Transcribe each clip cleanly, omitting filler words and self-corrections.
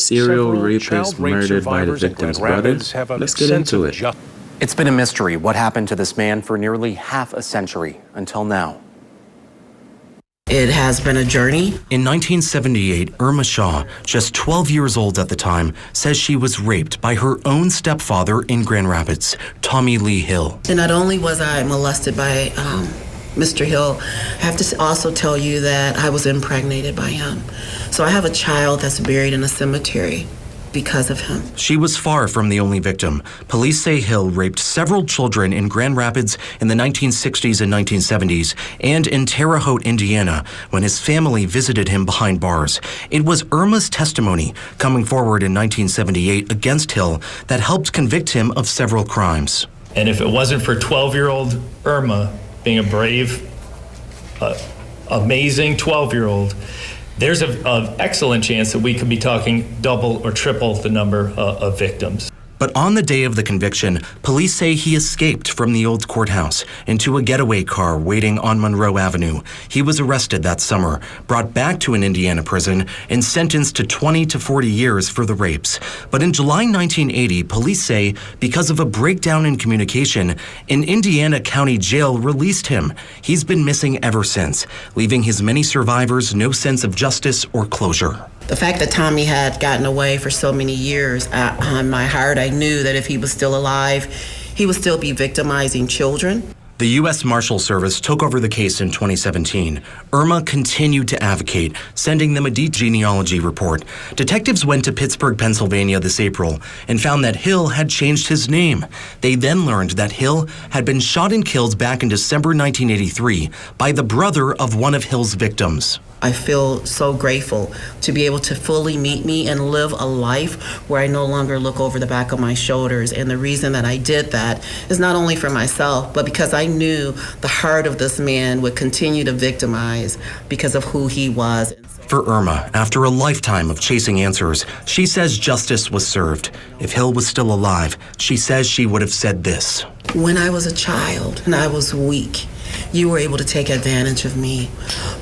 Serial rapist murdered by the victim's brothers? Let's get into it. It's been a mystery what happened to this man for nearly half a century until now. It has been a journey. In 1978, Irma Shaw, just 12 years old at the time, says she was raped by her own stepfather in Grand Rapids, Tommy Lee Hill. And not only was I molested by Mr. Hill, I have to also tell you that I was impregnated by him. So I have a child that's buried in a cemetery because of him. She was far from the only victim. Police say Hill raped several children in Grand Rapids in the 1960s and 1970s and in Terre Haute, Indiana, when his family visited him behind bars. It was Irma's testimony coming forward in 1978 against Hill that helped convict him of several crimes. And if it wasn't for 12-year-old Irma being a brave, amazing 12-year-old, there's an excellent chance that we could be talking double or triple the number of victims. But on the day of the conviction, police say he escaped from the old courthouse into a getaway car waiting on Monroe Avenue. He was arrested that summer, brought back to an Indiana prison, and sentenced to 20 to 40 years for the rapes. But in July 1980, police say because of a breakdown in communication, an Indiana County jail released him. He's been missing ever since, leaving his many survivors no sense of justice or closure. The fact that Tommy had gotten away for so many years, on my heart, I knew that if he was still alive, he would still be victimizing children. The U.S. Marshal Service took over the case in 2017. Irma continued to advocate, sending them a deep genealogy report. Detectives went to Pittsburgh, Pennsylvania this April and found that Hill had changed his name. They then learned that Hill had been shot and killed back in December 1983 by the brother of one of Hill's victims. I feel so grateful to be able to fully meet me and live a life where I no longer look over the back of my shoulders. And the reason that I did that is not only for myself, but because I knew the heart of this man would continue to victimize because of who he was. For Irma, after a lifetime of chasing answers, she says justice was served. If Hill was still alive, she says she would have said this. When I was a child and I was weak, you were able to take advantage of me,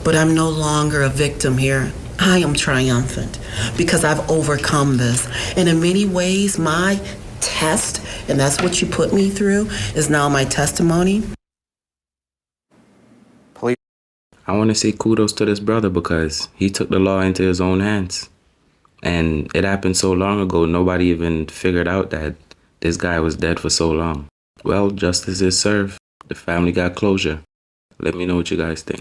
but I'm no longer a victim here. I am triumphant because I've overcome this. And in many ways, my test, and that's what you put me through, is now my testimony. I want to say kudos to this brother because he took the law into his own hands. And it happened so long ago, nobody even figured out that this guy was dead for so long. Well, justice is served. The family got closure. Let me know what you guys think.